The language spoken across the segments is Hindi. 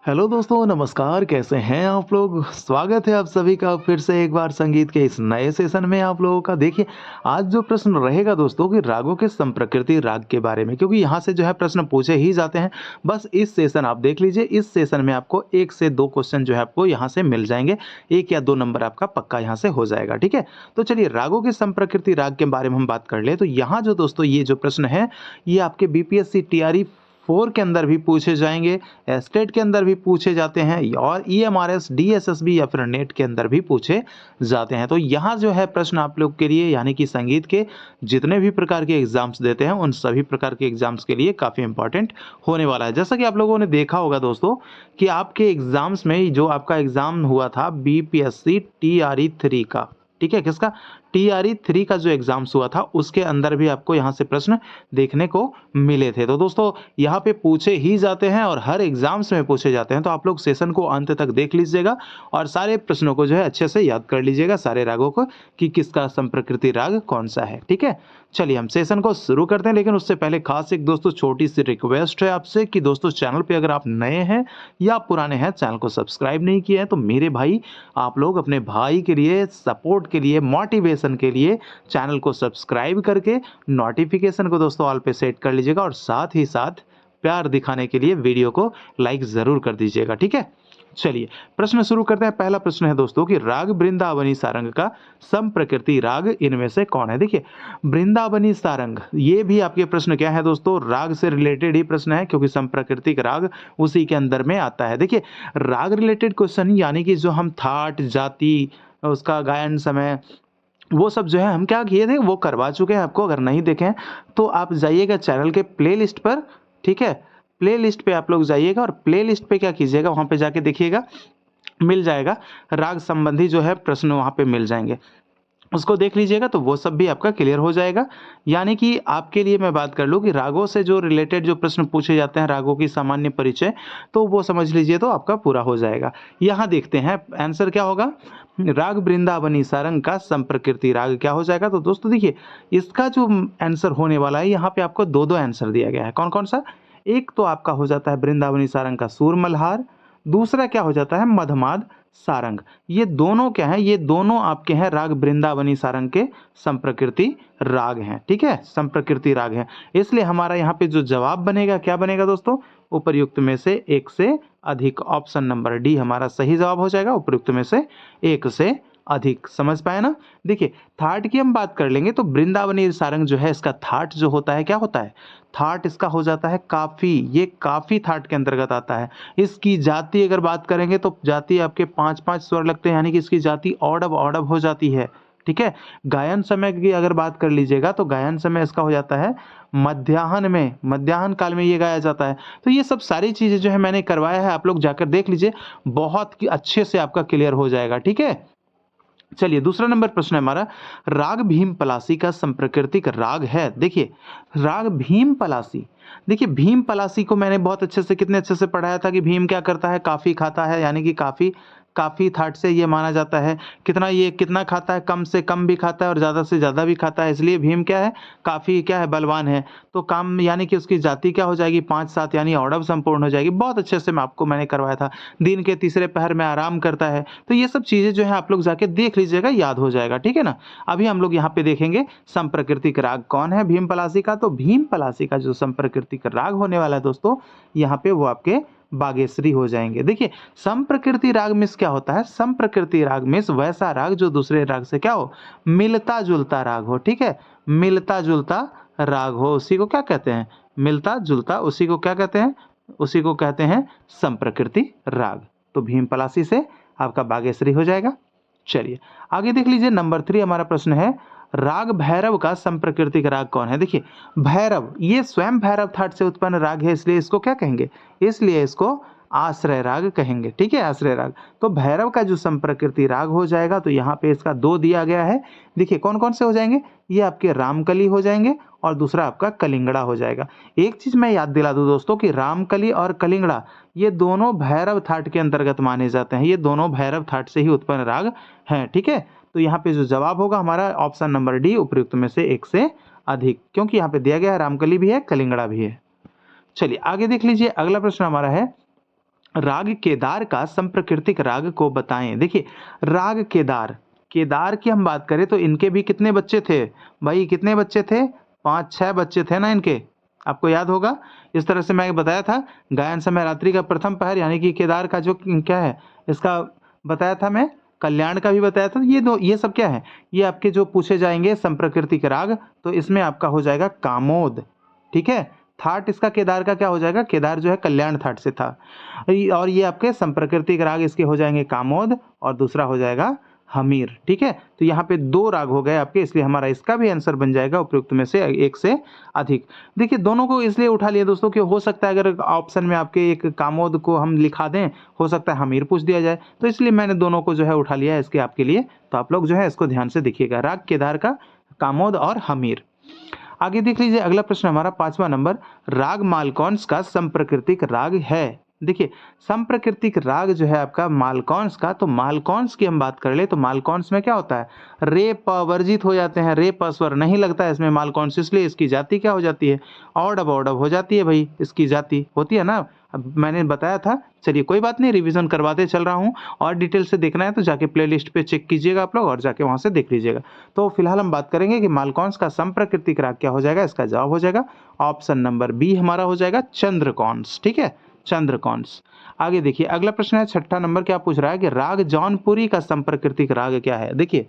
हेलो दोस्तों, नमस्कार। कैसे हैं आप लोग? स्वागत है आप सभी का फिर से एक बार संगीत के इस नए सेशन में आप लोगों का। देखिए, आज जो प्रश्न रहेगा दोस्तों कि रागों के संप्रकृति राग के बारे में, क्योंकि यहाँ से जो है प्रश्न पूछे ही जाते हैं। बस इस सेशन आप देख लीजिए, इस सेशन में आपको 1 से 2 क्वेश्चन जो है आपको यहाँ से मिल जाएँगे। 1 या 2 नंबर आपका पक्का यहाँ से हो जाएगा, ठीक है? तो चलिए रागों के संप्रकृति राग के बारे में हम बात कर लें, तो यहाँ जो दोस्तों ये जो प्रश्न है, ये आपके बीपीएससी टीआरई 4 के अंदर भी पूछे जाएँगे, स्टेट के अंदर भी पूछे जाते हैं और ईएमआरएस, डीएसएसबी या फिर नेट के अंदर भी पूछे जाते हैं। तो यहाँ जो है प्रश्न आप लोग के लिए, यानी कि संगीत के जितने भी प्रकार के एग्ज़ाम्स देते हैं, उन सभी प्रकार के एग्ज़ाम्स के लिए काफ़ी इम्पोर्टेंट होने वाला है। जैसा कि आप लोगों ने देखा होगा दोस्तों कि आपके एग्ज़ाम्स में जो आपका एग्ज़ाम हुआ था बीपीएससी टीआरई 3 का, ठीक है? किसका? टीआरई 3 का जो एग्ज़ाम्स हुआ था, उसके अंदर भी आपको यहाँ से प्रश्न देखने को मिले थे। तो दोस्तों यहाँ पे पूछे ही जाते हैं और हर एग्ज़ाम्स में पूछे जाते हैं। तो आप लोग सेशन को अंत तक देख लीजिएगा और सारे प्रश्नों को जो है अच्छे से याद कर लीजिएगा, सारे रागों को, कि किसका संप्रकृति राग कौन-सा है, ठीक है? चलिए हम सेशन को शुरू करते हैं, लेकिन उससे पहले खास एक दोस्तों छोटी-सी रिक्वेस्ट है आपसे कि दोस्तों चैनल पे अगर आप नए हैं या पुराने हैं, चैनल को सब्सक्राइब नहीं किया है, तो मेरे भाई आप लोग अपने भाई के लिए, सपोर्ट के लिए, मोटिवेशन के लिए चैनल को सब्सक्राइब करके नोटिफिकेशन को दोस्तों ऑल पे सेट कर लीजिएगा और साथ ही साथ प्यार दिखाने के लिए वीडियो को लाइक ज़रूर कर दीजिएगा, ठीक है? चलिए प्रश्न शुरू करते हैं। पहला प्रश्न है दोस्तों कि राग वृंदावनी सारंग का संप्रकृति राग इनमें से कौन है? देखिए, वृंदावनी सारंग, ये भी आपके प्रश्न क्या है दोस्तों, राग से रिलेटेड ही प्रश्न है, क्योंकि संप्रकृतिक राग उसी के अंदर में आता है। देखिए, राग रिलेटेड क्वेश्चन यानी कि जो हम थाट, जाति, उसका गायन समय, वो सब जो है हम क्या किए थे वो करवा चुके हैं आपको। अगर नहीं देखे हैं तो आप जाइएगा चैनल के प्लेलिस्ट पर, ठीक है? प्लेलिस्ट पे आप लोग जाइएगा और प्लेलिस्ट पे क्या कीजिएगा, वहाँ पे जाके देखिएगा, मिल जाएगा राग संबंधी जो है प्रश्न वहाँ पे मिल जाएँगे। उसको देख लीजिएगा तो वो सब भी आपका क्लियर हो जाएगा। यानी कि आपके लिए मैं बात कर लूँ कि रागों से जो रिलेटेड जो प्रश्न पूछे जाते हैं, रागों की सामान्य परिचय, तो वो समझ लीजिए तो आपका पूरा हो जाएगा। यहाँ देखते हैं आंसर क्या होगा। राग वृंदावनी सारंग का संप्रकृति राग क्या हो जाएगा? तो दोस्तों देखिए, इसका जो आंसर होने वाला है, यहाँ पे आपको 2-2 आंसर दिया गया है। कौन-कौन सा? एक तो आपका हो जाता है वृंदावनी सारंग का सूर मल्हार, दूसरा क्या हो जाता है मधमाद सारंग। ये दोनों क्या हैं? ये दोनों आपके हैं राग वृंदावनी सारंग के संप्रकृति राग हैं, ठीक है? संप्रकृति राग हैं। इसलिए हमारा यहाँ पे जो जवाब बनेगा, क्या बनेगा दोस्तों? उपर्युक्त में से एक से अधिक, ऑप्शन नंबर डी हमारा सही जवाब हो जाएगा, उपर्युक्त में से एक से अधिक। समझ पाए ना? देखिए, थाट की हम बात कर लेंगे तो वृंदावनी सारंग जो है, इसका थाट जो होता है, क्या होता है? थाट इसका हो जाता है काफ़ी, ये काफ़ी थाट के अंतर्गत आता है। इसकी जाति अगर बात करेंगे तो जाति आपके 5-5 स्वर लगते हैं, यानी कि इसकी जाति औडव औडव हो जाती है, ठीक है? गायन समय की अगर बात कर लीजिएगा तो गायन समय इसका हो जाता है मध्याह्न में, मध्याह्न काल में ये गाया जाता है। तो ये सब सारी चीज़ें जो है मैंने करवाया है, आप लोग जाकर देख लीजिए, बहुत अच्छे से आपका क्लियर हो जाएगा, ठीक है? चलिए दूसरा नंबर प्रश्न है हमारा, राग भीम पलासी का संप्रकृतिक राग है। देखिए, राग भीम पलासी, देखिए भीम पलासी को मैंने बहुत अच्छे से, कितने अच्छे से पढ़ाया था कि भीम क्या करता है? काफ़ी खाता है, यानी कि काफ़ी, काफ़ी थाट से ये माना जाता है। कितना ये कितना खाता है? कम से कम भी खाता है और ज़्यादा से ज़्यादा भी खाता है, इसलिए भीम क्या है? काफ़ी क्या है? बलवान है। तो काम यानी कि उसकी जाति क्या हो जाएगी? 5-7, यानी औडव संपूर्ण हो जाएगी। बहुत अच्छे से मैंने करवाया था। दिन के तीसरे पहर में आराम करता है। तो ये सब चीज़ें जो है आप लोग जाके देख लीजिएगा, याद हो जाएगा, ठीक है ना? अभी हम लोग यहाँ पे देखेंगे संप्रकृतिक राग कौन है भीम पलासी का। तो भीम पलासी का जो संप्रकृतिक राग होने वाला है दोस्तों, यहाँ पे वो आपके बागेश्वरी हो जाएंगे। देखिए, संप्रकृति राग मीन्स क्या होता है? संप्रकृति राग मीन्स वैसा राग जो दूसरे राग से क्या हो? मिलता जुलता राग हो, ठीक है? मिलता जुलता राग हो, उसी को क्या कहते हैं? मिलता जुलता, उसी को क्या कहते हैं? उसी को कहते हैं संप्रकृति राग। तो भीम पलासी से आपका बागेश्वरी हो जाएगा। चलिए आगे देख लीजिए, नंबर 3 हमारा प्रश्न है, राग भैरव का संप्रकृतिक राग कौन है? देखिए, भैरव ये स्वयं भैरव थाट से उत्पन्न राग है, इसलिए इसको क्या कहेंगे? इसलिए इसको आश्रय राग कहेंगे, ठीक है? आश्रय राग। तो भैरव का जो संप्रकृति राग हो जाएगा, तो यहाँ पे इसका 2 दिया गया है। देखिए कौन कौन से हो जाएंगे? ये आपके रामकली हो जाएंगे और दूसरा आपका कलिंगड़ा हो जाएगा। एक चीज मैं याद दिला दूं दोस्तों कि रामकली और कलिंगड़ा ये दोनों भैरव थाट के अंतर्गत माने जाते हैं। ये दोनों भैरव थाट से ही उत्पन्न राग हैं, ठीक है? तो यहाँ पे जो जवाब होगा हमारा ऑप्शन नंबर डी, उपयुक्त में से एक से अधिक, क्योंकि यहाँ पे दिया गया है रामकली भी है, कलिंगड़ा भी है। चलिए आगे देख लीजिए, अगला प्रश्न हमारा है, राग केदार का संप्रकृतिक राग को बताएं। देखिए राग केदार, केदार की हम बात करें तो इनके भी कितने बच्चे थे भाई, कितने बच्चे थे, 5-6 बच्चे थे ना इनके, आपको याद होगा। इस तरह से मैं बताया था गायन समय रात्रि का प्रथम पहर यानी कि केदार का जो क्या है इसका बताया था मैं, कल्याण का भी बताया था। ये दो, ये सब क्या है, ये आपके जो पूछे जाएंगे संप्रकृतिक राग, तो इसमें आपका हो जाएगा कामोद। ठीक है, थाट इसका केदार का क्या हो जाएगा, केदार जो है कल्याण थाट से था। और ये आपके संप्रकृतिक राग इसके हो जाएंगे कामोद और दूसरा हो जाएगा हमीर। ठीक है, तो यहाँ पे 2 राग हो गए आपके, इसलिए हमारा इसका भी आंसर बन जाएगा उपयुक्त में से एक से अधिक। देखिए दोनों को इसलिए उठा लिया दोस्तों कि हो सकता है अगर ऑप्शन में आपके एक कामोद को हम लिखा दें, हो सकता है हमीर पूछ दिया जाए, तो इसलिए मैंने दोनों को जो है उठा लिया है इसके आपके लिए। तो आप लोग जो है इसको ध्यान से देखिएगा, राग केदार का कामोद और हमीर। आगे देख लीजिए अगला प्रश्न हमारा 5वां नंबर, राग मालकौंस का संप्रकृतिक राग है। देखिए संप्रकृतिक राग जो है आपका मालकौंस का, तो मालकौंस की हम बात कर ले तो मालकौंस में क्या होता है, रे प वर्जित हो जाते हैं, रे प स्वर नहीं लगता है इसमें मालकौंस, इसलिए इसकी जाति क्या हो जाती है, औडव औडव हो जाती है भाई, इसकी जाति होती है ना। अब मैंने बताया था, चलिए कोई बात नहीं, रिवीजन करवाते चल रहा हूँ, और डिटेल से देखना है तो जाके प्लेलिस्ट पे चेक कीजिएगा आप लोग और जाके वहाँ से देख लीजिएगा। तो फिलहाल हम बात करेंगे कि मालकौंस का संप्रकृतिक राग क्या हो जाएगा, इसका जवाब हो जाएगा ऑप्शन नंबर बी हमारा हो जाएगा चंद्रकौंस। ठीक है, चंद्रकौंस। आगे देखिए अगला प्रश्न है 6ठा नंबर, क्या पूछ रहा है कि राग जौनपुरी का संप्रकृतिक राग क्या है। देखिए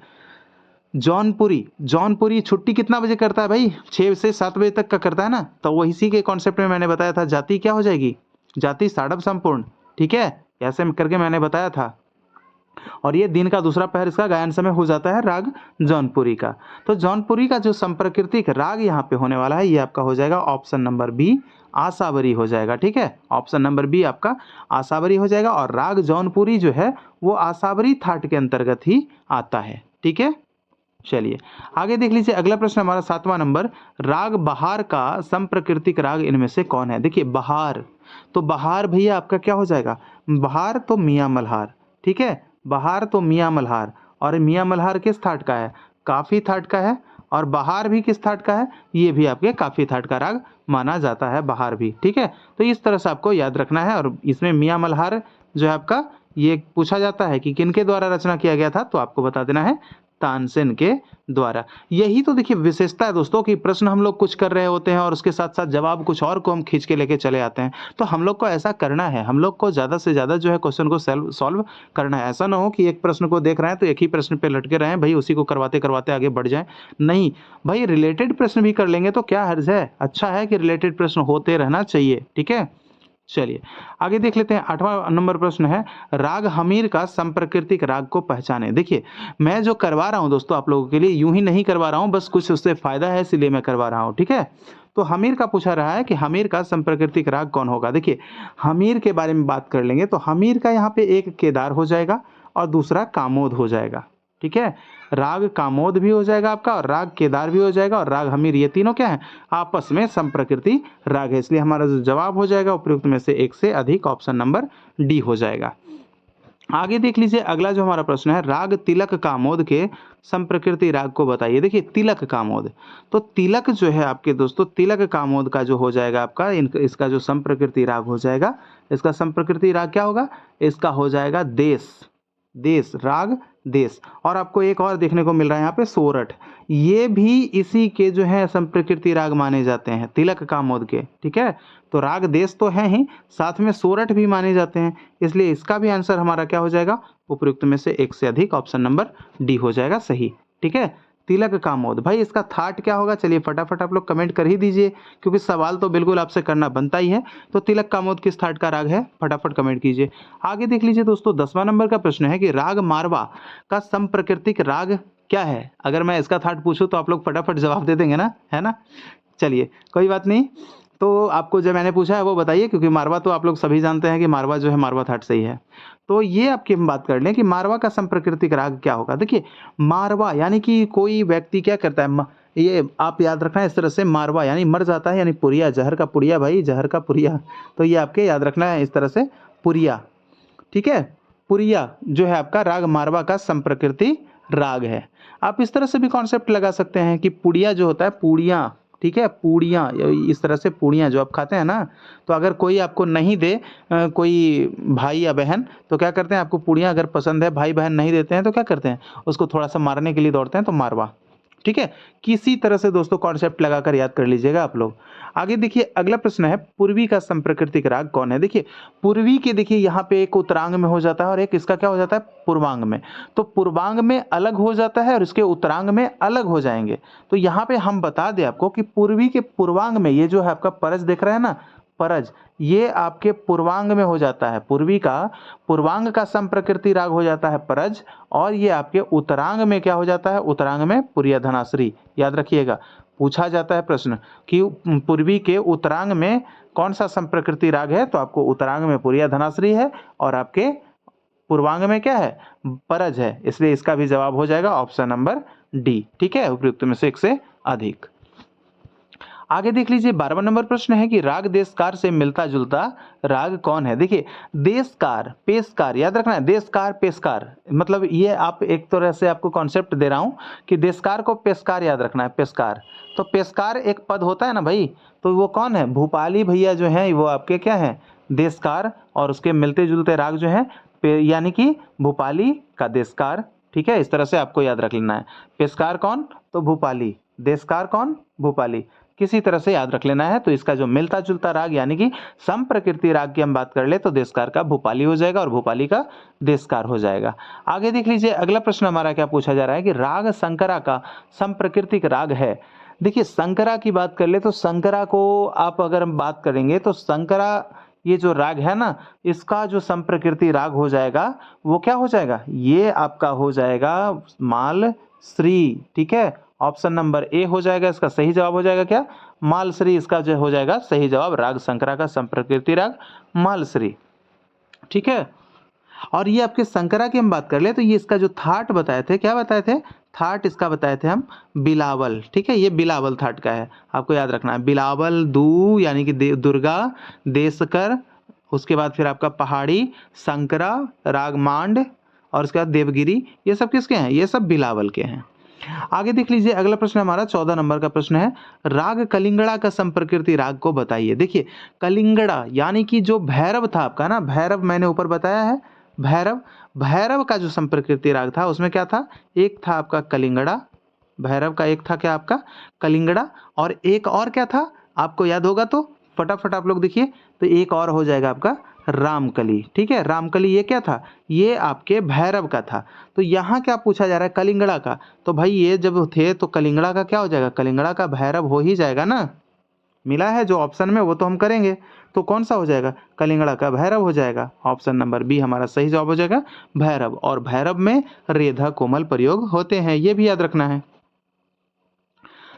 जौनपुरी, जौनपुरी छुट्टी कितना बजे करता है भाई, 6 से 7 बजे तक का करता है ना, तो वो इसी के कॉन्सेप्ट में मैंने बताया था, जाति क्या हो जाएगी, जाति साडव संपूर्ण। ठीक है, ऐसे करके मैंने बताया था, और ये दिन का दूसरा पहर इसका गायन समय हो जाता है राग जौनपुरी का। तो जौनपुरी का जो संप्रकृतिक राग यहाँ पे होने वाला है ये आपका हो जाएगा ऑप्शन नंबर बी आसावरी हो जाएगा। ठीक है, ऑप्शन नंबर बी आपका आसावरी हो जाएगा, और राग जौनपुरी जो है वो आसावरी थाट के अंतर्गत ही आता है। ठीक है, चलिए आगे देख लीजिए अगला प्रश्न हमारा 7वां नंबर, राग बहार का संप्रकृतिक राग इनमें से कौन है। देखिए बहार, तो बहार भैया आपका क्या हो जाएगा, बहार तो मियाँ मल्हार। ठीक है, बहार तो मियाँ मल्हार, और मियाँ मल्हार किस थाट का है, काफी थाट का है, और बहार भी किस थाट का है, ये भी आपके काफी थाट का राग माना जाता है बहार भी। ठीक है, तो इस तरह से आपको याद रखना है, और इसमें मियाँ मल्हार जो है आपका ये पूछा जाता है कि किनके द्वारा रचना किया गया था, तो आपको बता देना है तानसेन के द्वारा। यही तो देखिए विशेषता है दोस्तों कि प्रश्न हम लोग कुछ कर रहे होते हैं और उसके साथ साथ जवाब कुछ और को हम खींच के लेके चले आते हैं। तो हम लोग को ऐसा करना है, हम लोग को ज़्यादा से ज़्यादा जो है क्वेश्चन को सॉल्व करना है। ऐसा ना हो कि एक प्रश्न को देख रहे हैं तो एक ही प्रश्न पे लटके रहें भाई, उसी को करवाते करवाते आगे बढ़ जाएं। नहीं भाई, रिलेटेड प्रश्न भी कर लेंगे तो क्या हर्ज है, अच्छा है कि रिलेटेड प्रश्न होते रहना चाहिए। ठीक है, चलिए आगे देख लेते हैं 8वां नंबर प्रश्न है, राग हमीर का संप्रकृतिक राग को पहचाने। देखिए मैं जो करवा रहा हूं दोस्तों आप लोगों के लिए यूं ही नहीं करवा रहा हूं, बस कुछ उससे फायदा है इसलिए मैं करवा रहा हूं। ठीक है, तो हमीर का पूछा रहा है कि हमीर का संप्रकृतिक राग कौन होगा। देखिए हमीर के बारे में बात कर लेंगे तो हमीर का यहाँ पे एक केदार हो जाएगा और दूसरा कामोद हो जाएगा। ठीक है, राग कामोद भी हो जाएगा आपका, और राग केदार भी हो जाएगा, और राग हमीर, ये तीनों क्या है आपस में संप्रकृति राग है, इसलिए हमारा जो जवाब हो जाएगा उपयुक्त में से एक से अधिक, ऑप्शन नंबर डी हो जाएगा। आगे देख लीजिए अगला जो हमारा प्रश्न है, राग तिलक कामोद के संप्रकृति राग को बताइए। देखिए तिलक कामोद, तो तिलक जो है आपके दोस्तों, तिलक कामोद का जो हो जाएगा आपका इसका जो संप्रकृति राग हो जाएगा, इसका संप्रकृति राग क्या होगा, इसका हो जाएगा देश, देश राग देश। और आपको एक और देखने को मिल रहा है यहाँ पे सोरठ, ये भी इसी के जो है संप्रकृति राग माने जाते हैं तिलक कामोद के। ठीक है, तो राग देश तो है ही, साथ में सोरठ भी माने जाते हैं, इसलिए इसका भी आंसर हमारा क्या हो जाएगा उपयुक्त में से एक से अधिक, ऑप्शन नंबर डी हो जाएगा सही। ठीक है, तिलक कामोद। भाई इसका थाट क्या होगा, चलिए फटाफट आप लोग कमेंट कर ही दीजिए, क्योंकि सवाल तो बिल्कुल आपसे करना बनता ही है। तो तिलक कामोद किस थाट का राग है, फटाफट कमेंट कीजिए। आगे देख लीजिए दोस्तों 10वां नंबर का प्रश्न है कि राग मारवा का संप्रकृतिक राग क्या है। अगर मैं इसका थाट पूछूं तो आप लोग फटाफट जवाब दे देंगे ना, है ना। चलिए कोई बात नहीं, तो आपको जो मैंने पूछा है वो बताइए, क्योंकि मारवा तो आप लोग सभी जानते हैं कि मारवा जो है मारवा थाट से ही है। तो ये आपकी हम बात कर लें कि मारवा का संप्रकृतिक राग क्या होगा। देखिए मारवा यानी कि कोई व्यक्ति क्या करता है, ये आप याद रखना है इस तरह से, मारवा यानी मर जाता है, यानी पुरिया, जहर का पुरिया भाई, जहर का पुरिया, तो ये आपके याद रखना है इस तरह से, पुरिया। ठीक है, पुरिया जो है आपका राग मारवा का संप्रकृति राग है। आप इस तरह से भी कॉन्सेप्ट लगा सकते हैं कि पुड़िया जो होता है, पुड़िया, ठीक है, पूड़ियाँ, इस तरह से पूड़ियाँ जो आप खाते हैं ना, तो अगर कोई आपको नहीं दे, कोई भाई या बहन, तो क्या करते हैं, आपको पूड़ियाँ अगर पसंद है, भाई बहन नहीं देते हैं तो क्या करते हैं, उसको थोड़ा सा मारने के लिए दौड़ते हैं, तो मारवा। ठीक है, किसी तरह से दोस्तों कॉन्सेप्ट लगाकर याद कर लीजिएगा आप लोग। आगे देखिए अगला प्रश्न है, पूर्वी का संप्राकृतिक राग कौन है। देखिए पूर्वी के, देखिए यहाँ पे एक उत्तरांग में हो जाता है और एक इसका क्या हो जाता है, पूर्वांग में। तो पूर्वांग में अलग हो जाता है और इसके उत्तरांग में अलग हो जाएंगे। तो यहाँ पे हम बता दें आपको कि पूर्वी के पूर्वांग में ये जो है आपका परज दिख रहा है ना, परज, ये आपके पूर्वांग में हो जाता है। पूर्वी का पूर्वांग का संप्रकृति राग हो जाता है परज, और ये आपके उत्तरांग में क्या हो जाता है, उत्तरांग में पुरिया धनाश्री। याद रखिएगा, पूछा जाता है प्रश्न कि पूर्वी के उत्तरांग में कौन सा संप्रकृति राग है, तो आपको उत्तरांग में पुरिया धनाश्री है और आपके पूर्वांग में क्या है, परज है। इसलिए इसका भी जवाब हो जाएगा ऑप्शन नंबर डी। ठीक है, उपयुक्त में से एक से अधिक। आगे देख लीजिए 12वां नंबर प्रश्न है कि राग देशकार से मिलता जुलता राग कौन है। देखिए देशकार पेशकार, याद रखना है, देशकार पेशकार, मतलब ये आप एक तरह से आपको कॉन्सेप्ट दे रहा हूं कि देशकार को पेशकार याद रखना है, पेशकार। तो पेशकार एक पद होता है ना भाई, तो वो कौन है, भूपाली भैया जो है वो आपके क्या है, देशकार, और उसके मिलते जुलते राग जो है यानी कि भूपाली का देशकार। ठीक है, इस तरह से आपको याद रख लेना है, पेशकार कौन, तो भूपाली, देशकार कौन, भूपाली, किसी तरह से याद रख लेना है। तो इसका जो मिलता जुलता राग यानी कि संप्रकृति राग की हम बात कर ले तो देशकार का भूपाली हो जाएगा और भूपाली का देशकार हो जाएगा। आगे देख लीजिए अगला प्रश्न हमारा क्या पूछा जा रहा है कि राग संकरा का संप्रकृतिक राग है। देखिए संकरा की बात कर ले तो संकरा को आप अगर हम बात करेंगे तो संकरा ये जो राग है ना, इसका जो संप्रकृति राग हो जाएगा वो क्या हो जाएगा, ये आपका हो जाएगा माल श्री। ठीक है, ऑप्शन नंबर ए हो जाएगा, इसका सही जवाब हो जाएगा क्या, मालश्री, इसका जो हो जाएगा सही जवाब। राग संकरा का संप्रकृति राग मालश्री। ठीक है, और ये आपके संकरा की हम बात कर ले तो ये इसका जो थाट बताए थे, क्या बताए थे, थाट इसका बताए थे हम बिलावल। ठीक है, ये बिलावल थाट का है, आपको याद रखना है। बिलावल दू यानी कि दुर्गा, देशकर, उसके बाद फिर आपका पहाड़ी, संकरा, राग मांड, और उसके बाद देवगिरी, ये सब किसके हैं, ये सब बिलावल के हैं। आगे देख लीजिए अगला प्रश्न हमारा 14 नंबर का प्रश्न है, राग कलिंगड़ा का संप्रकृति राग को बताइए। देखिए कलिंगड़ा यानी कि जो भैरव था आपका ना, भैरव मैंने ऊपर बताया है, भैरव, भैरव का जो संप्रकृति राग था उसमें क्या था, एक था आपका कलिंगड़ा, भैरव का एक था क्या आपका कलिंगड़ा, और एक और क्या था, आपको याद होगा तो फटाफट आप लोग देखिए, तो एक और हो जाएगा आपका रामकली। ठीक है, रामकली ये क्या था, ये आपके भैरव का था। तो यहाँ क्या पूछा जा रहा है, कलिंगड़ा का, तो भाई ये जब थे तो कलिंगड़ा का क्या हो जाएगा, कलिंगड़ा का भैरव हो ही जाएगा ना, मिला है जो ऑप्शन में वो तो हम करेंगे, तो कौन सा हो जाएगा, कलिंगड़ा का भैरव हो जाएगा। ऑप्शन नंबर बी हमारा सही जवाब हो जाएगा, भैरव, और भैरव में रेधा कोमल प्रयोग होते हैं, ये भी याद रखना है।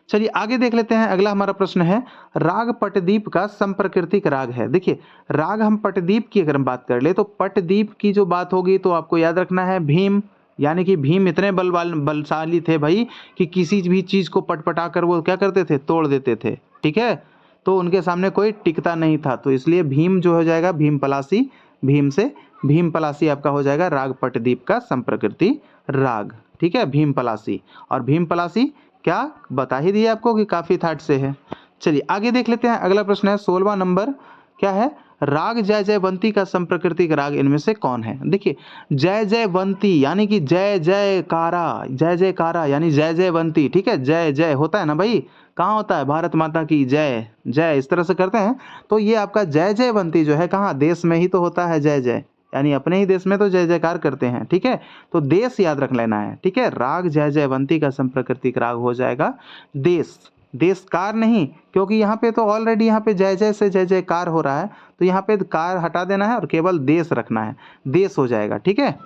चलिए आगे देख लेते हैं, अगला हमारा प्रश्न है, राग पटदीप का संप्रकृतिक राग है। देखिए राग हम पटदीप की अगर हम बात कर ले तो पटदीप की जो बात होगी तो आपको याद रखना है भीम, यानी कि भीम इतने बलशाली थे भाई कि किसी भी चीज को पटपटा कर वो क्या करते थे, तोड़ देते थे। ठीक है, तो उनके सामने कोई टिकता नहीं था, तो इसलिए भीम जो हो जाएगा भीम पलासी, भीम से भीम पलासी आपका हो जाएगा राग पटदीप का संप्रकृति राग। ठीक है, भीम पलासी, और भीम पलासी क्या बता ही दिया आपको कि काफी थाट से है। चलिए आगे देख लेते हैं, अगला प्रश्न है 16वां नंबर, क्या है, राग जय जयवंती का संप्रकृतिक राग इनमें से कौन है। देखिए जय जयवंती यानी कि जय जयकारा, जय जयकारा यानी जय जयवंती। ठीक है, जय जय होता है ना भाई, कहाँ होता है, भारत माता की जय, जय इस तरह से करते हैं, तो ये आपका जय जयवंती जो है कहाँ, देश में ही तो होता है जय जय, यानी अपने ही देश में तो जय जयकार करते हैं। ठीक है, तो देश याद रख लेना है। ठीक है, राग जय जयवंती का संप्रकृतिक राग हो जाएगा देश, देशकार नहीं, क्योंकि यहाँ पे तो ऑलरेडी यहाँ पे जय जय से जय जयकार हो रहा है, तो यहाँ पे कार हटा देना है और केवल देश रखना है, देश हो जाएगा। ठीक है,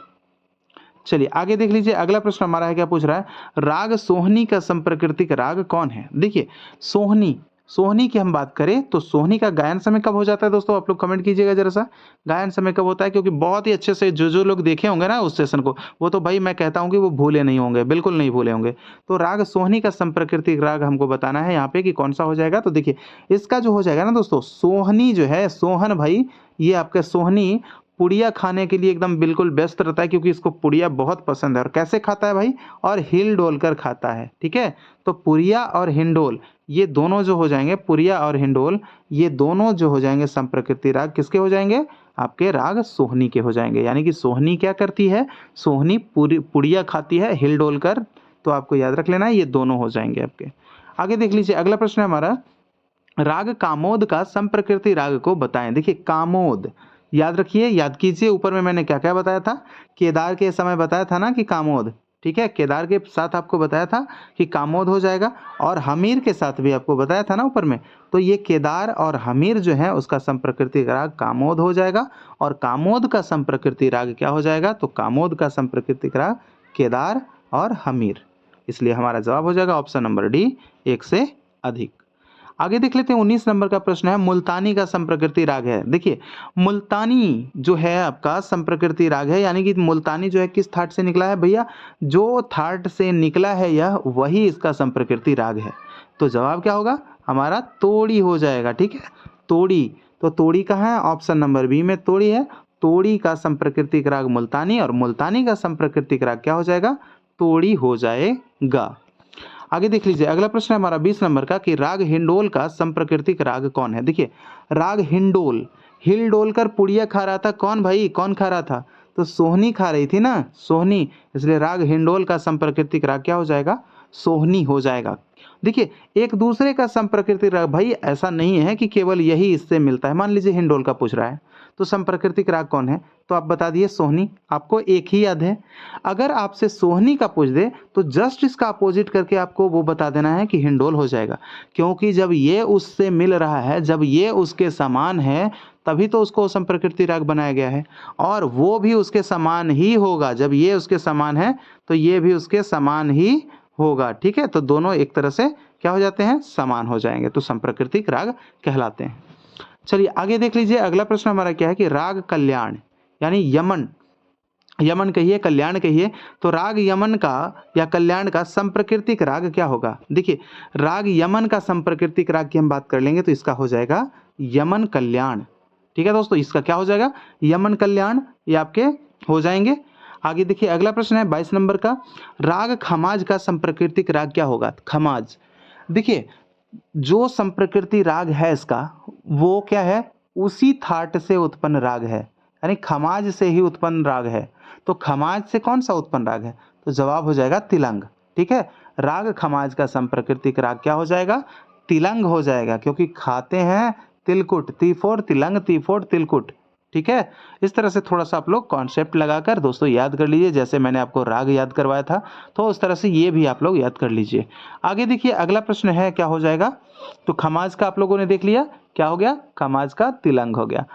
चलिए आगे देख लीजिए, अगला प्रश्न हमारा है, क्या पूछ रहा है, राग सोहनी का संप्रकृतिक राग कौन है। देखिए सोहनी, सोहनी की हम बात करें तो सोहनी का गायन समय कब हो जाता है दोस्तों, आप लोग कमेंट कीजिएगा जरा सा, गायन समय कब होता है, क्योंकि बहुत ही अच्छे से जो लोग देखे होंगे ना उस सेशन को, वो तो भाई मैं कहता हूँ कि वो भूले नहीं होंगे, बिल्कुल नहीं भूले होंगे। तो राग सोहनी का संप्रकृतिक राग हमको बताना है यहाँ पे कि कौन सा हो जाएगा। तो देखिए इसका जो हो जाएगा ना दोस्तों, सोहनी जो है, सोहन भाई, ये आपका सोहनी पुड़िया खाने के लिए एकदम बिल्कुल व्यस्त रहता है, क्योंकि इसको पुड़िया बहुत पसंद है। और कैसे खाता है भाई? और हिल डोल कर खाता है, ठीक है। तो पुरिया और हिंडोल ये दोनों जो हो जाएंगे, पुरिया और हिंडोल ये दोनों जो हो जाएंगे संप्रकृति राग किसके हो जाएंगे? आपके राग सोहनी के हो जाएंगे। यानी कि सोहनी क्या करती है? सोहनी पुड़िया खाती है हिल डोल कर। तो आपको याद रख लेना है, ये दोनों हो जाएंगे आपके। आगे देख लीजिए, अगला प्रश्न है हमारा, राग कामोद का संप्रकृति राग को बताएं। देखिए कामोद, याद रखिए, याद कीजिए, ऊपर में मैंने क्या क्या बताया था? केदार के समय बताया था ना कि कामोद, ठीक है। केदार के साथ आपको बताया था कि कामोद हो जाएगा, और हमीर के साथ भी आपको बताया था ना ऊपर में। तो ये केदार और हमीर जो है उसका संप्रकृति राग कामोद हो जाएगा। और कामोद का संप्रकृति राग क्या हो जाएगा? तो कामोद का संप्रकृति राग केदार और हमीर। इसलिए हमारा जवाब हो जाएगा ऑप्शन नंबर डी, एक से अधिक। आगे देख लेते हैं, 19 नंबर का प्रश्न है, मुल्तानी का संप्रकृति राग है। देखिए मुल्तानी जो है आपका संप्रकृति राग है, यानी कि मुल्तानी जो है किस थाट से निकला है भैया? जो थाट से निकला है यह, वही इसका संप्रकृति राग है। तो जवाब क्या होगा हमारा? तोड़ी हो जाएगा, ठीक है। तोड़ी, तो तोड़ी कहाँ है? ऑप्शन नंबर बी में तोड़ी है। तोड़ी का संप्रकृतिक राग मुल्तानी, और मुल्तानी का संप्रकृतिक राग क्या हो जाएगा? तोड़ी हो जाएगा। आगे देख लीजिए, अगला प्रश्न है हमारा 20 नंबर का कि राग हिंडोल का संप्रकृतिक राग कौन है? देखिए राग हिंडोल, हिल डोल कर पुड़िया खा रहा था कौन भाई? कौन खा रहा था? तो सोहनी खा रही थी ना, सोहनी। इसलिए राग हिंडोल का संप्रकृतिक राग क्या हो जाएगा? सोहनी हो जाएगा। देखिए एक दूसरे का संप्रकृतिक राग भाई ऐसा नहीं है कि केवल यही इससे मिलता है। मान लीजिए हिंडोल का पूछ रहा है, तो संप्रकृतिक राग कौन है? तो आप बता दिए सोहनी, आपको एक ही याद है। अगर आपसे सोहनी का पूछ दे तो जस्ट इसका अपोजिट करके आपको वो बता देना है कि हिंडोल हो जाएगा, क्योंकि जब ये उससे मिल रहा है, जब ये उसके समान है, तभी तो उसको संप्रकृति राग बनाया गया है। और वो भी उसके समान ही होगा, जब ये उसके समान है तो ये भी उसके समान ही होगा, ठीक है। तो दोनों एक तरह से क्या हो जाते हैं? समान हो जाएंगे, तो संप्रकृतिक राग कहलाते हैं। चलिए आगे देख लीजिए, अगला प्रश्न हमारा क्या है कि राग कल्याण यानी यमन, यमन कहिए कल्याण कहिए, तो राग यमन का या कल्याण का संप्रकृतिक राग क्या होगा? देखिए राग यमन का संप्रकृतिक राग की हम बात कर लेंगे तो इसका हो जाएगा यमन कल्याण, ठीक है दोस्तों। इसका क्या हो जाएगा? यमन कल्याण, ये आपके हो जाएंगे। आगे देखिए, अगला प्रश्न है 22 नंबर का, राग खमाज का संप्रकृतिक राग क्या होगा? खमाज, देखिए जो संप्रकृति राग है इसका, वो क्या है? उसी थाट से उत्पन्न राग है, यानी खमाज से ही उत्पन्न राग है। तो खमाज से कौन सा उत्पन्न राग है? तो जवाब हो जाएगा तिलंग, ठीक है। राग खमाज का संप्रकृतिक राग क्या हो जाएगा? तिलंग हो जाएगा, क्योंकि खाते हैं तिलकुट, ती फोर तिलंग, ती फोर तिलकुट, ठीक है। इस तरह से थोड़ा सा आप लोग कॉन्सेप्ट लगाकर दोस्तों याद कर लीजिए, जैसे मैंने आपको राग याद करवाया था, तो उस तरह से ये भी आप लोग याद कर लीजिए। आगे देखिए, अगला प्रश्न है क्या हो जाएगा? तो खमाज का आप लोगों ने देख लिया, क्या हो गया? खमाज का तिलंग हो गया।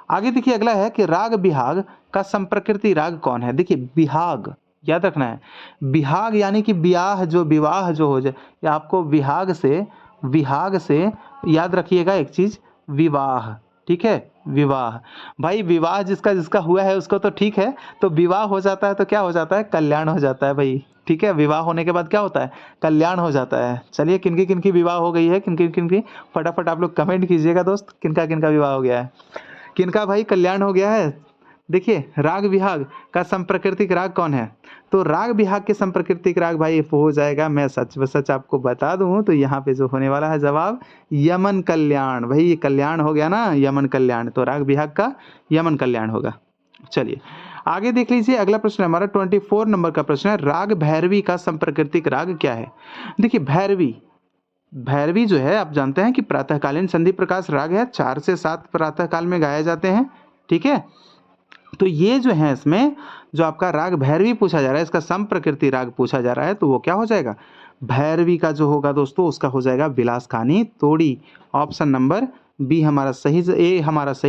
आगे देखिए, अगला है कि राग बिहाग का संप्रकृति राग कौन है? देखिए बिहाग, याद रखना है, बिहाग यानी कि ब्याह, जो विवाह जो हो जाए, या आपको विहाग से याद रखिएगा एक चीज, विवाह, ठीक है। विवाह, भाई विवाह जिसका जिसका हुआ है उसको तो ठीक है, तो विवाह हो जाता है तो क्या हो जाता है? कल्याण हो जाता है भाई, ठीक है। विवाह होने के बाद क्या होता है? कल्याण हो जाता है। चलिए किनकी किनकी विवाह हो गई है, किनकी किनकी, फटाफट आप लोग कमेंट कीजिएगा दोस्त, किनका किनका विवाह हो गया है, किनका भाई कल्याण हो गया है। देखिए राग बिहाग का संप्रकृतिक राग कौन है? तो राग बिहाग के संप्रकृतिक राग भाई हो जाएगा, मैं सच सच आपको बता दूं तो यहाँ पे जो होने वाला है जवाब यमन कल्याण। भाई ये कल्याण हो गया ना, यमन कल्याण, तो राग बिहाग का यमन कल्याण होगा। चलिए आगे देख लीजिए, अगला प्रश्न हमारा 24 नंबर का प्रश्न है, राग भैरवी का संप्रकृतिक राग क्या है? देखिए भैरवी, भैरवी जो है आप जानते हैं कि प्रातःकालीन संधि प्रकाश राग है, 4 से 7 प्रातःकाल में गाए जाते हैं, ठीक है। तो ये जो है इसमें जो आपका राग भैरवी पूछा जा रहा है, इसका संप्रकृति राग पूछा जा रहा है, तो वो क्या हो जाएगा? भैरवी का जो होगा दोस्तों उसका हो जाएगा विलासखानी तोड़ी। ऑप्शन नंबर बी हमारा सही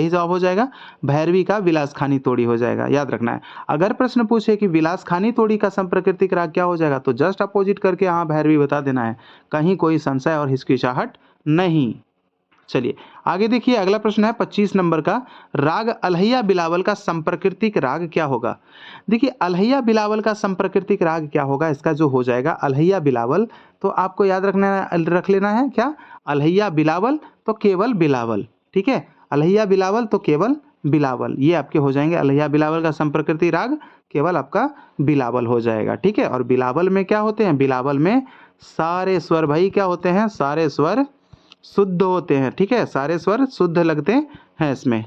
जवाब हो जाएगा, भैरवी का विलासखानी तोड़ी हो जाएगा, याद रखना है। अगर प्रश्न पूछे कि विलासखानी तोड़ी का संप्रकृतिक राग क्या हो जाएगा, तो जस्ट अपोजिट करके हाँ भैरवी बता देना है, कहीं कोई संशय और हिचकिचाहट नहीं। चलिए आगे देखिए, अगला प्रश्न है 25 नंबर का, राग अलहैया बिलावल का संप्रकृतिक राग क्या होगा? देखिए अलहैया बिलावल का संप्रकृतिक राग क्या होगा, इसका जो हो जाएगा अलहैया बिलावल, तो आपको याद रख लेना है क्या? अलहैया बिलावल तो केवल बिलावल, ठीक है। अलहैया बिलावल तो केवल बिलावल, ये आपके हो जाएंगे। अलैया बिलावल का संप्रकृति राग केवल आपका बिलावल हो जाएगा, ठीक है। और बिलावल में क्या होते हैं, बिलावल में सारे स्वर भाई क्या होते हैं, सारे स्वर शुद्ध होते हैं, ठीक है, सारे स्वर शुद्ध लगते हैं इसमें।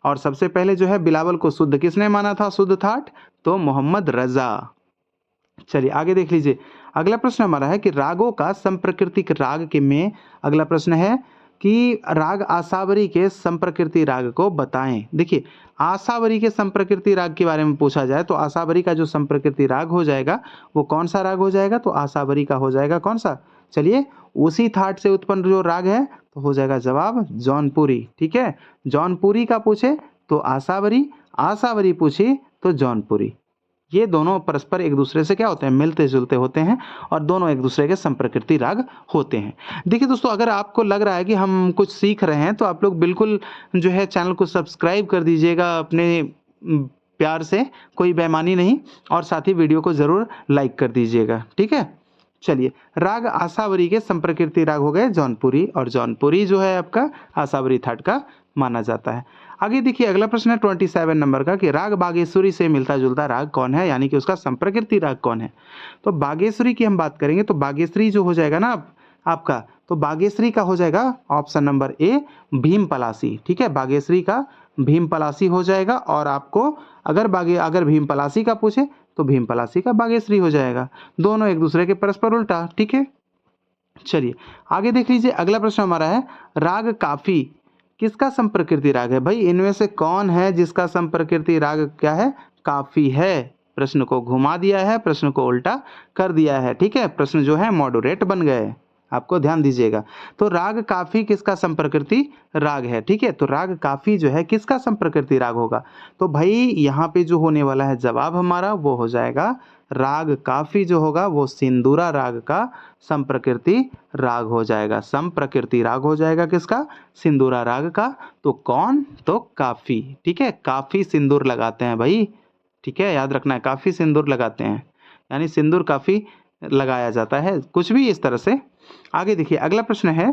और सबसे पहले जो है बिलावल को शुद्ध किसने माना था, शुद्ध ठाठ, तो मोहम्मद रजा। चलिए आगे देख लीजिए, अगला प्रश्न हमारा है कि रागों का संप्रकृतिक राग के में अगला प्रश्न है कि राग आसावरी के संप्रकृति राग को बताएं। देखिए आसावरी के संप्रकृति राग के बारे में पूछा जाए तो आसावरी का जो संप्रकृति राग हो जाएगा वो कौन सा राग हो जाएगा, तो आसावरी का हो जाएगा कौन सा, चलिए उसी थाट से उत्पन्न जो राग है तो हो जाएगा जवाब जौनपुरी, ठीक है। जौनपुरी का पूछे तो आसावरी, आसावरी पूछे तो जौनपुरी। ये दोनों परस्पर एक दूसरे से क्या होते हैं, मिलते जुलते होते हैं और दोनों एक दूसरे के संप्रकृति राग होते हैं। देखिए दोस्तों, अगर आपको लग रहा है कि हम कुछ सीख रहे हैं तो आप लोग बिल्कुल जो है चैनल को सब्सक्राइब कर दीजिएगा अपने प्यार से, कोई बेईमानी नहीं, और साथ ही वीडियो को ज़रूर लाइक कर दीजिएगा, ठीक है। चलिए, राग आसावरी के संप्रकृति राग हो गए जौनपुरी, और जौनपुरी जो है आपका आसावरी थाट का माना जाता है। आगे देखिए अगला प्रश्न है 27 नंबर का कि राग बागेश्वरी से मिलता जुलता राग कौन है, यानी कि उसका संप्रकृति राग कौन है। तो बागेश्वरी की हम बात करेंगे तो बागेश्वरी जो हो जाएगा ना आपका, तो बागेश्वरी का हो जाएगा option number A Bhimpalasi, ठीक है। बागेश्वरी का भीम पलासी हो जाएगा, और आपको अगर भीम पलासी का पूछे तो भीम पलासी का बागेश्वरी हो जाएगा, दोनों एक दूसरे के परस्पर उल्टा, ठीक है। चलिए आगे देख लीजिए, अगला प्रश्न हमारा है राग काफी किसका संप्रकृति राग है। भाई इनमें से कौन है जिसका संप्रकृति राग क्या है, काफी है। प्रश्न को घुमा दिया है, प्रश्न को उल्टा कर दिया है, ठीक है। प्रश्न जो है मॉडरेट बन गए, आपको ध्यान दीजिएगा। तो राग काफी किसका संप्रकृति राग है, ठीक है। तो राग काफी जो है किसका संप्रकृति राग होगा, तो भाई यहाँ पे जो होने वाला है जवाब हमारा वो हो जाएगा राग काफी जो होगा वो सिंदूरा राग का संप्रकृति राग हो जाएगा, संप्रकृति राग हो जाएगा किसका, सिंदूरा राग का। तो कौन, तो काफी, ठीक है। काफी सिंदूर लगाते हैं भाई, ठीक है, याद रखना है, काफी सिंदूर लगाते हैं, यानी सिंदूर काफी लगाया जाता है, कुछ भी इस तरह से। आगे देखिए अगला प्रश्न है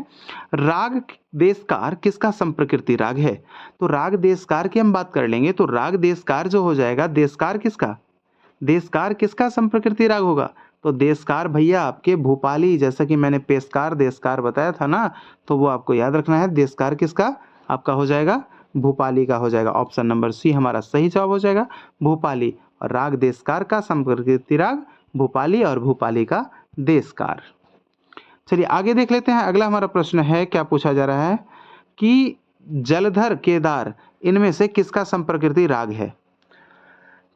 राग देशकार किसका संप्रकृति राग है। तो राग देशकार की हम बात कर लेंगे तो राग देशकार जो हो जाएगा, देशकार किसका, देशकार किसका संप्रकृति राग होगा, तो देशकार भैया आपके भूपाली, जैसा कि मैंने पेशकार देशकार बताया था ना, तो वो आपको याद रखना है। देशकार किसका आपका हो जाएगा, भूपाली का हो जाएगा। ऑप्शन नंबर सी हमारा सही जवाब हो जाएगा, भूपाली। और राग देशकार का संप्रकृति राग भूपाली, और भूपाली का देशकार। चलिए आगे देख लेते हैं, अगला हमारा प्रश्न है, क्या पूछा जा रहा है कि जलधर केदार इनमें से किसका संप्रकृति राग है।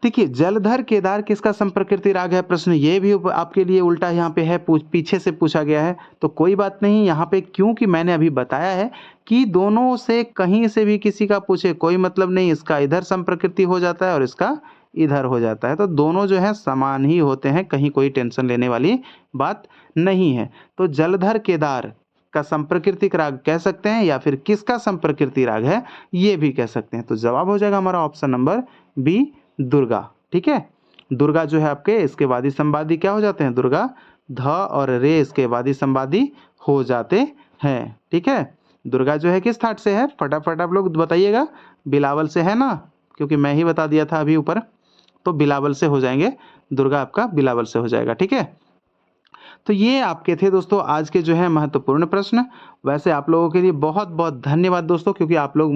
देखिए जलधर केदार किसका संप्रकृति राग है, प्रश्न ये भी आपके लिए उल्टा यहाँ पे है, पीछे से पूछा गया है, तो कोई बात नहीं यहाँ पे, क्योंकि मैंने अभी बताया है कि दोनों से कहीं से भी किसी का पूछे कोई मतलब नहीं, इसका इधर संप्रकृति हो जाता है और इसका इधर हो जाता है, तो दोनों जो है समान ही होते हैं, कहीं कोई टेंशन लेने वाली बात नहीं है। तो जलधर केदार का संप्रकृतिक राग कह सकते हैं, या फिर किसका संप्रकृति राग है ये भी कह सकते हैं। तो जवाब हो जाएगा हमारा ऑप्शन नंबर बी दुर्गा, ठीक है। दुर्गा जो है आपके इसके वादी संवादी क्या हो जाते हैं, दुर्गा ध और रे इसके वादी संवादी हो जाते हैं, ठीक है। दुर्गा जो है किस थाट से है, फटाफट आप लोग बताइएगा, बिलावल से है ना, क्योंकि मैं ही बता दिया था अभी ऊपर, तो बिलावल से हो जाएंगे, दुर्गा आपका बिलावल से हो जाएगा, ठीक है। तो ये आपके थे दोस्तों आज के जो है महत्वपूर्ण प्रश्न। वैसे आप लोगों के लिए बहुत बहुत धन्यवाद दोस्तों, क्योंकि आप लोग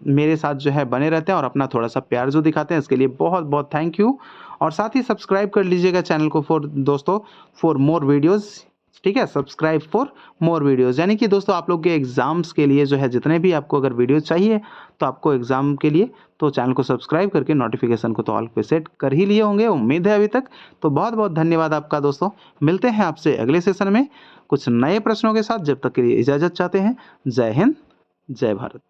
मेरे साथ जो है बने रहते हैं और अपना थोड़ा सा प्यार जो दिखाते हैं, इसके लिए बहुत बहुत थैंक यू। और साथ ही सब्सक्राइब कर लीजिएगा चैनल को फॉर मोर वीडियोज़, ठीक है, सब्सक्राइब फॉर मोर वीडियोज़, यानी कि दोस्तों आप लोग के एग्जाम्स के लिए जो है जितने भी आपको अगर वीडियो चाहिए तो आपको एग्जाम के लिए तो चैनल को सब्सक्राइब करके नोटिफिकेशन को तो ऑल पे सेट कर ही लिए होंगे, उम्मीद है अभी तक। तो बहुत बहुत धन्यवाद आपका दोस्तों, मिलते हैं आपसे अगले सेशन में कुछ नए प्रश्नों के साथ, जब तक के लिए इजाज़त चाहते हैं। जय हिंद, जय भारत।